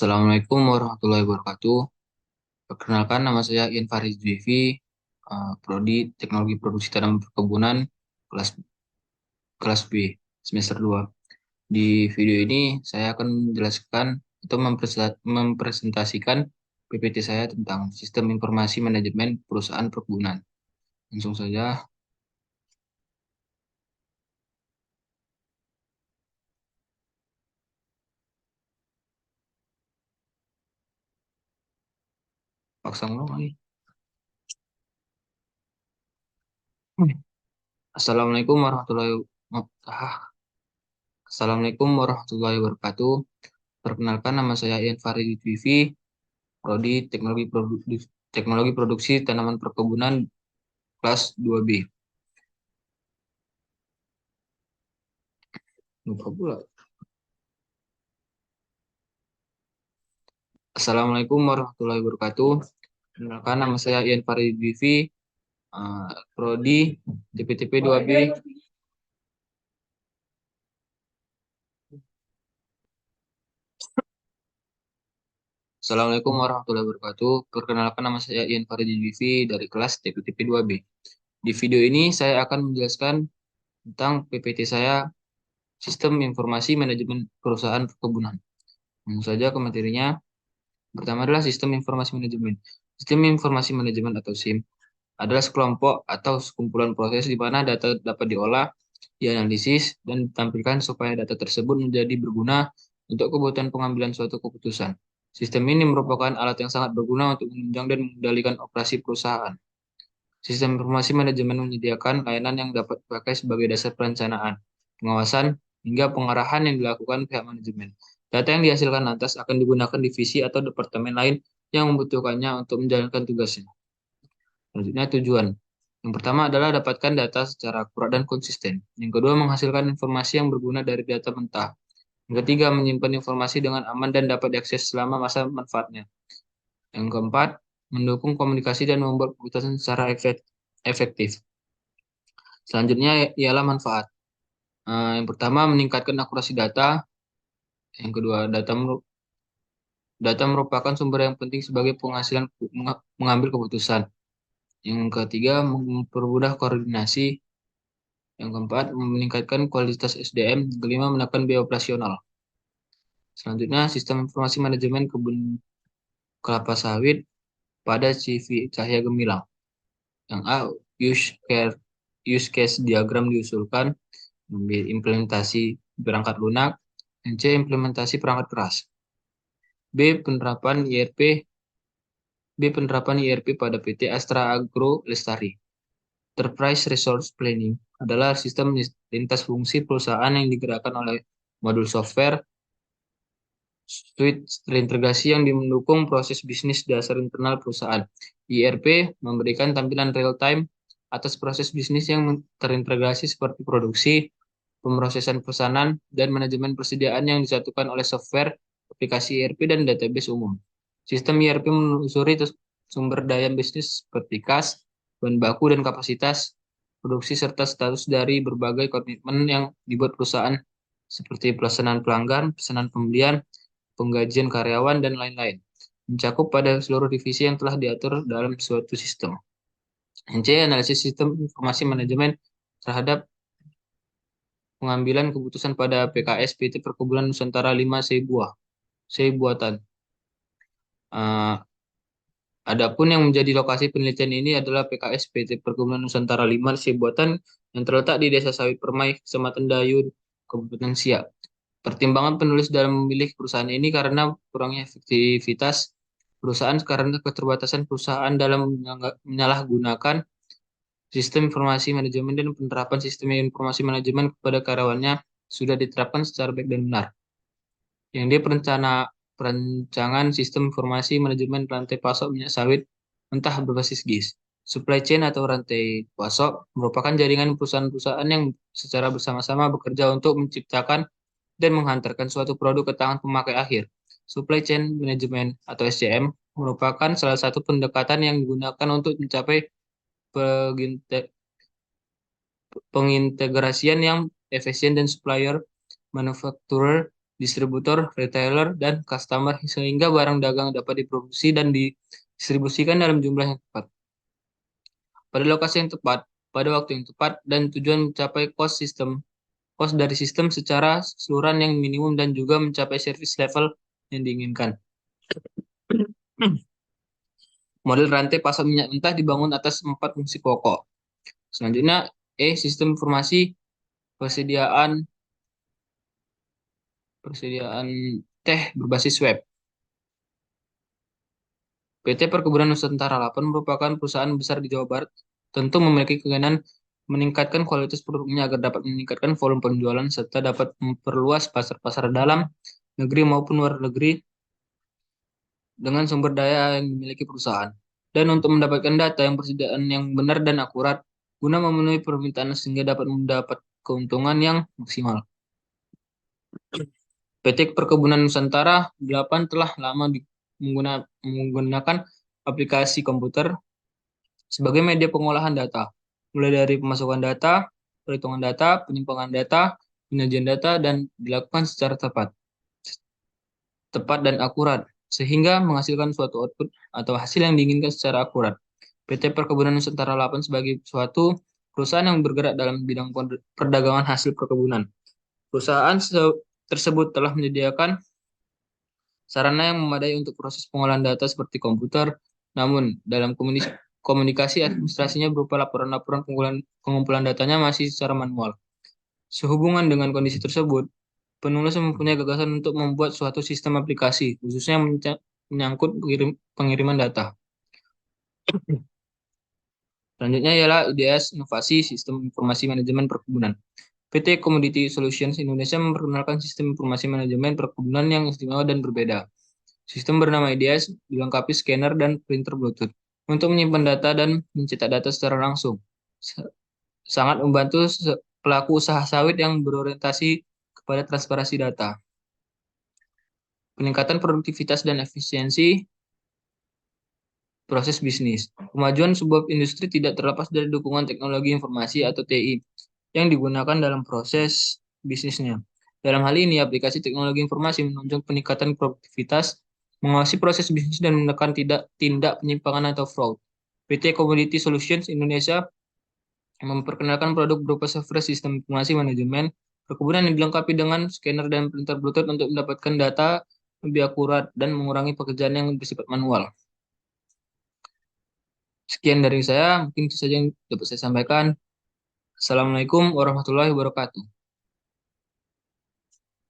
Assalamualaikum warahmatullahi wabarakatuh. Perkenalkan, nama saya Ian Farid Dwivi, Prodi Teknologi Produksi Tanaman Perkebunan kelas kelas B semester 2. Di video ini saya akan menjelaskan atau mempresentasikan PPT saya tentang Sistem Informasi Manajemen Perusahaan Perkebunan. Langsung saja, paksa ulang lagi. Assalamualaikum warahmatullahi wabarakatuh. Assalamualaikum warahmatullahi wabarakatuh. Perkenalkan, nama saya Ian Farid Dwivi, Prodi Teknologi Produksi Tanaman Perkebunan kelas 2B. Lupa pula. Assalamualaikum warahmatullahi wabarakatuh. Perkenalkan, nama saya Ian Farid Bivi, Prodi TPTP 2B. Assalamualaikum warahmatullahi wabarakatuh. Perkenalkan, nama saya Ian Farid Bivi dari kelas TPTP 2B. Di video ini saya akan menjelaskan tentang PPT saya, Sistem Informasi Manajemen Perusahaan Perkebunan. Langsung saja ke materinya. Pertama adalah Sistem Informasi Manajemen. Sistem Informasi Manajemen atau SIM adalah sekelompok atau sekumpulan proses di mana data dapat diolah, dianalisis, dan ditampilkan supaya data tersebut menjadi berguna untuk kebutuhan pengambilan suatu keputusan. Sistem ini merupakan alat yang sangat berguna untuk menunjang dan mengendalikan operasi perusahaan. Sistem informasi manajemen menyediakan layanan yang dapat dipakai sebagai dasar perencanaan, pengawasan, hingga pengarahan yang dilakukan pihak manajemen. Data yang dihasilkan lantas akan digunakan divisi atau departemen lain yang membutuhkannya untuk menjalankan tugasnya. Selanjutnya tujuan. Yang pertama adalah dapatkan data secara akurat dan konsisten. Yang kedua, menghasilkan informasi yang berguna dari data mentah. Yang ketiga, menyimpan informasi dengan aman dan dapat diakses selama masa manfaatnya. Yang keempat, mendukung komunikasi dan membuat keputusan secara efektif. Selanjutnya ialah manfaat. Yang pertama, meningkatkan akurasi data. Yang kedua, data merupakan sumber yang penting sebagai penghasilan mengambil keputusan. Yang ketiga, mempermudah koordinasi. Yang keempat, meningkatkan kualitas SDM. Yang kelima, menekan biaya operasional. Selanjutnya, sistem informasi manajemen kebun kelapa sawit pada CV Cahya Gemilang. Yang A, use case diagram diusulkan, implementasi perangkat lunak. Yang C, implementasi perangkat keras. B, penerapan IRP pada PT Astra Agro Lestari. Enterprise Resource Planning adalah sistem lintas fungsi perusahaan yang digerakkan oleh modul software suite terintegrasi yang mendukung proses bisnis dasar internal perusahaan. IRP memberikan tampilan real-time atas proses bisnis yang terintegrasi seperti produksi, pemrosesan pesanan, dan manajemen persediaan yang disatukan oleh software, aplikasi IRP, dan database umum. Sistem IRP menelusuri sumber daya bisnis seperti kas, bahan baku, dan kapasitas produksi serta status dari berbagai komitmen yang dibuat perusahaan seperti pelaksanaan pelanggan, pesanan pembelian, penggajian karyawan, dan lain-lain. Mencakup pada seluruh divisi yang telah diatur dalam suatu sistem. Yang C, analisis sistem informasi manajemen terhadap pengambilan keputusan pada PKS PT Perkebunan Nusantara 5 Seibuatan. Adapun yang menjadi lokasi penelitian ini adalah PKS PT Perkebunan Nusantara 5 Seibuatan yang terletak di Desa Sawit Permai, Kecamatan Dayun, Kabupaten Siak. Pertimbangan penulis dalam memilih perusahaan ini karena kurangnya efektivitas perusahaan karena keterbatasan perusahaan dalam menyalahgunakan sistem informasi manajemen dan penerapan sistem informasi manajemen kepada karyawannya sudah diterapkan secara baik dan benar. Yang dia perancangan sistem informasi manajemen rantai pasok minyak sawit mentah berbasis GIS. Supply chain atau rantai pasok merupakan jaringan perusahaan-perusahaan yang secara bersama-sama bekerja untuk menciptakan dan menghantarkan suatu produk ke tangan pemakai akhir. Supply chain management atau SCM merupakan salah satu pendekatan yang digunakan untuk mencapai pengintegrasian yang efisien dan supplier manufacturer distributor, retailer, dan customer sehingga barang dagang dapat diproduksi dan didistribusikan dalam jumlah yang tepat, pada lokasi yang tepat, pada waktu yang tepat, dan tujuan mencapai cost dari sistem secara keseluruhan yang minimum dan juga mencapai service level yang diinginkan. Model rantai pasar minyak mentah dibangun atas 4 fungsi pokok. Selanjutnya, sistem informasi persediaan persediaan teh berbasis web. PT Perkebunan Nusantara 8 merupakan perusahaan besar di Jawa Barat, tentu memiliki keinginan meningkatkan kualitas produknya agar dapat meningkatkan volume penjualan serta dapat memperluas pasar-pasar dalam negeri maupun luar negeri dengan sumber daya yang dimiliki perusahaan. Dan untuk mendapatkan data yang persediaan yang benar dan akurat, guna memenuhi permintaan sehingga dapat mendapat keuntungan yang maksimal. PT Perkebunan Nusantara 8 telah lama menggunakan aplikasi komputer sebagai media pengolahan data, mulai dari pemasukan data, perhitungan data, penyimpangan data, penyajian data, dan dilakukan secara tepat dan akurat, sehingga menghasilkan suatu output atau hasil yang diinginkan secara akurat. PT Perkebunan Nusantara 8 sebagai suatu perusahaan yang bergerak dalam bidang perdagangan hasil perkebunan. Perusahaan tersebut telah menyediakan sarana yang memadai untuk proses pengolahan data seperti komputer, namun dalam komunikasi administrasinya berupa laporan-laporan pengumpulan datanya masih secara manual. Sehubungan dengan kondisi tersebut, penulis mempunyai gagasan untuk membuat suatu sistem aplikasi, khususnya yang menyangkut pengiriman data. Selanjutnya ialah IDS Inovasi Sistem Informasi Manajemen Perkebunan. PT Commodity Solutions Indonesia memperkenalkan sistem informasi manajemen perkebunan yang istimewa dan berbeda. Sistem bernama IDS dilengkapi scanner dan printer Bluetooth untuk menyimpan data dan mencetak data secara langsung. Sangat membantu pelaku usaha sawit yang berorientasi kepada transparansi data. Peningkatan produktivitas dan efisiensi proses bisnis. Kemajuan sebuah industri tidak terlepas dari dukungan teknologi informasi atau TI yang digunakan dalam proses bisnisnya. Dalam hal ini, aplikasi teknologi informasi menunjukkan peningkatan produktivitas, mengawasi proses bisnis, dan menekan tindak penyimpangan atau fraud. PT Commodity Solutions Indonesia memperkenalkan produk berupa software sistem informasi manajemen perkebunan yang dilengkapi dengan scanner dan printer Bluetooth untuk mendapatkan data lebih akurat dan mengurangi pekerjaan yang bersifat manual. Sekian dari saya, mungkin itu saja yang dapat saya sampaikan. Assalamualaikum warahmatullahi wabarakatuh.